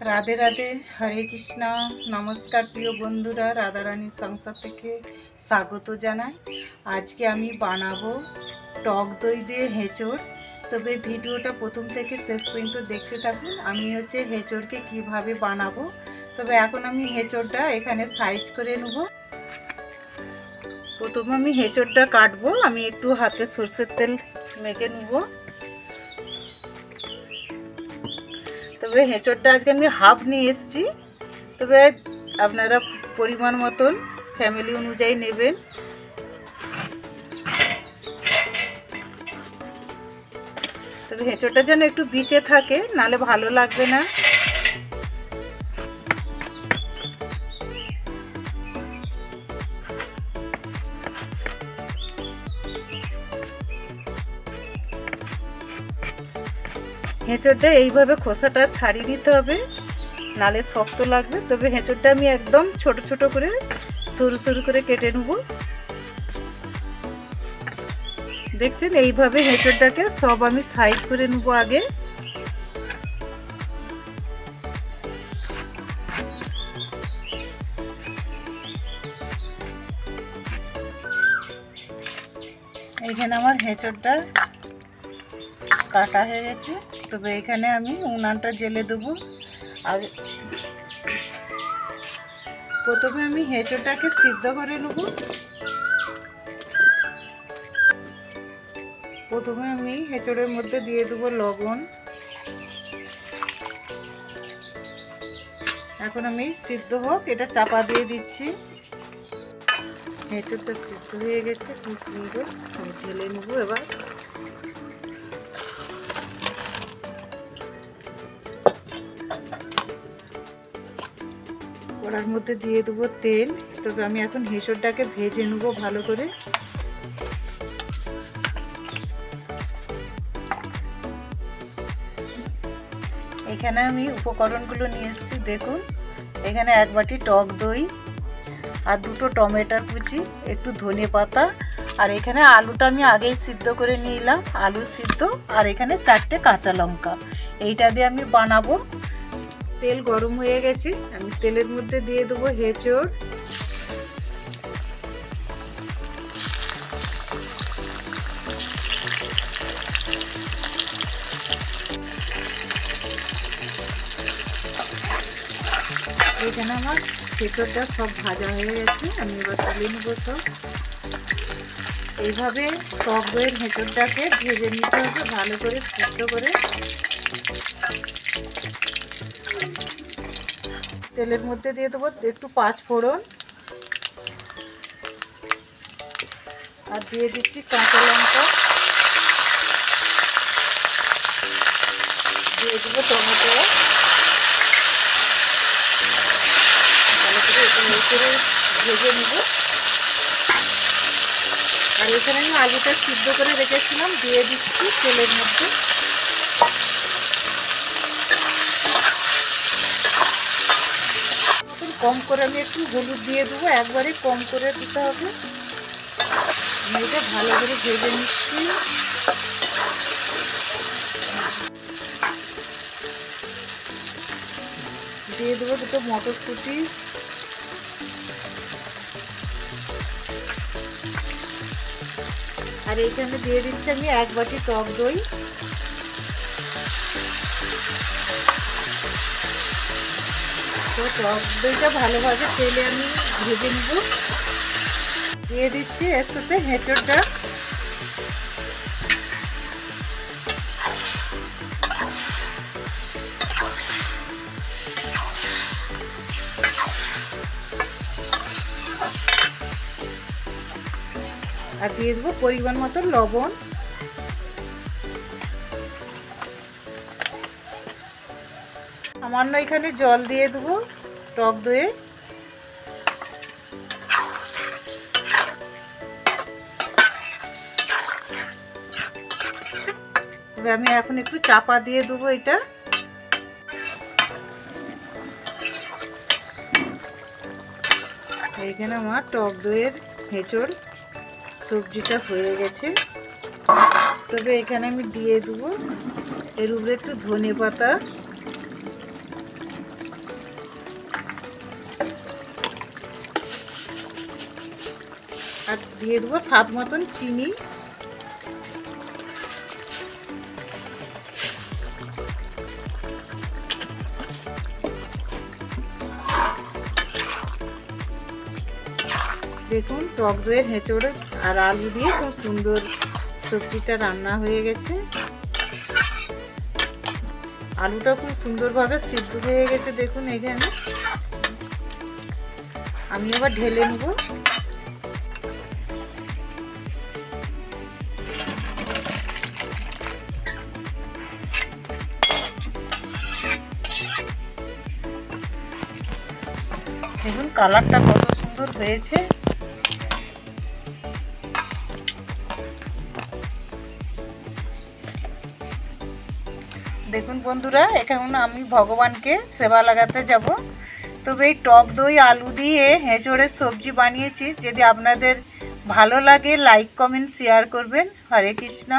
রাধে রাধে, হরে কৃষ্ণা। নমস্কার প্রিয় বন্ধুরা, রাধারানীর সংসার থেকে স্বাগত জানাই। আজকে আমি বানাবো টক দই দিয়ে হেঁচড়। তবে ভিডিওটা প্রথম থেকে শেষ পর্যন্ত দেখতে থাকুন। আমি হেঁচড়কে কিভাবে বানাবো। তবে এখন আমি হেঁচড়টা এখানে সাইজ করে নেব। প্রথমে আমি হেঁচড়টা কাটবো। আমি একটু হাতে সরষের তেল মেখে নেব। তবে হেঁচড়টা আজকে আমি হাফ নিয়ে এসেছি। তবে আপনারা পরিমাণ মতন ফ্যামিলি অনুযায়ী নেবেন। তবে হেঁচড়টা যেন একটু বিচে থাকে, নালে ভালো লাগবে না। হেঁচড়টা এইভাবে খোসাটা ছাড়িয়ে নিতে হবে, নালে শক্ত লাগবে। তবে হেঁচড়টা আমি একদম ছোট ছোট করে সরু সরু করে কেটে নেব। দেখছেন, এইভাবে হেঁচড়টাকে সব আমি সাইজ করে নেব আগে। এইখানে আমার হেঁচড়টা কাটা হয়ে গেছে। তবে এখানে আমি উনানটা জ্বেলে দেবো। আগে প্রথমে আমি হেঁচড়টাকে সিদ্ধ করে নেব। প্রথমে আমি হেঁচড়ের মধ্যে দিয়ে দেবো লবণ। এখন আমি সিদ্ধ হোক এটা চাপা দিয়ে দিচ্ছি। হেঁচড়টা সিদ্ধ হয়ে গেছে, কি সুন্দর। আমি ঢেলে নেবো এবার। কড়ার মধ্যে দিয়ে দেবো তেল। তবে আমি এখন হেঁচড়টাকে ভেজে নেবো ভালো করে। এখানে আমি উপকরণগুলো নিয়ে এসেছি, দেখুন। এখানে 1 বাটি টক দই, আর 2টো টমেটোর কুচি, একটু ধনে পাতা, আর এখানে আলুটা আমি আগেই সিদ্ধ করে নিলাম, আলু সিদ্ধ, আর এখানে 4টে কাঁচা লঙ্কা। এইটা দিয়ে আমি বানাবো। তেল গরম হয়ে গেছে, আমি তেলের মধ্যে দিয়ে দেবো হেঁচড়। এখানে আমার হেঁচড়টা সব ভাজা হয়ে গেছে, আমি এবার তুলে নেবো সব। এইভাবে টক দইয়ের হেঁচড়টাকে ভেজে নিতে হবে ভালো করে, সিদ্ধ করে। তেলের মধ্যে দিয়ে দেবো একটু 5 ফোড়ন, আর দিয়ে দিচ্ছি কাঁচা লঙ্কা, দিয়ে দেবো টমেটো। ভালো করে এটা করে ভেজে নেব। আর এখানে আমি আলুটা সিদ্ধ করে রেখেছিলাম, দিয়ে দিচ্ছি তেলের মধ্যে। কম করে আমি একটু হলুদ দিয়ে দেবো, একবারে কম করে দিতে হবে। আমি এটা ভালো করে ভেজে নিচ্ছি। দিয়ে দেবো 2টো মটরশুঁটি, আর এইখানে দিয়ে দিচ্ছি আমি 1 বাটি টক দই। তো টক দইটা ভালোভাবে তেলে আমি ভেজে নেব। দিয়ে দিচ্ছি এর সাথে হেঁচড়টা। আর দিয়ে দেবো পরিমাণ মতো লবণ। সামান্য এখানে জল দিয়ে দেবো টক দইয়ে। তবে আমি এখন একটু চাপা দিয়ে দেবো এটা। এইখানে আমার টক দইয়ের হেঁচড় সবজিটা হয়ে গেছে। তবে এখানে আমি দিয়ে দেবো এর উপরে একটু ধনে পাতা, আর দিয়ে দেবো স্বাদ মতন চিনি। দেখুন টক দইয়ের হেঁচড়ে আর আলু দিয়ে খুব সুন্দর সবজিটা রান্না হয়ে গেছে। আলুটা খুব সুন্দরভাবে সিদ্ধ হয়ে গেছে। দেখুন এখানে আমি আবার ঢেলে নেব। দেখুন কালারটা কত সুন্দর হয়েছে। দেখুন বন্ধুরা, এখন আমি ভগবানকে সেবা লাগাতে যাব। তবে এই টক দই আলু দিয়ে হেঁচড়ের সবজি বানিয়েছি। যদি আপনাদের ভালো লাগে লাইক কমেন্ট শেয়ার করবেন। হরে কৃষ্ণ।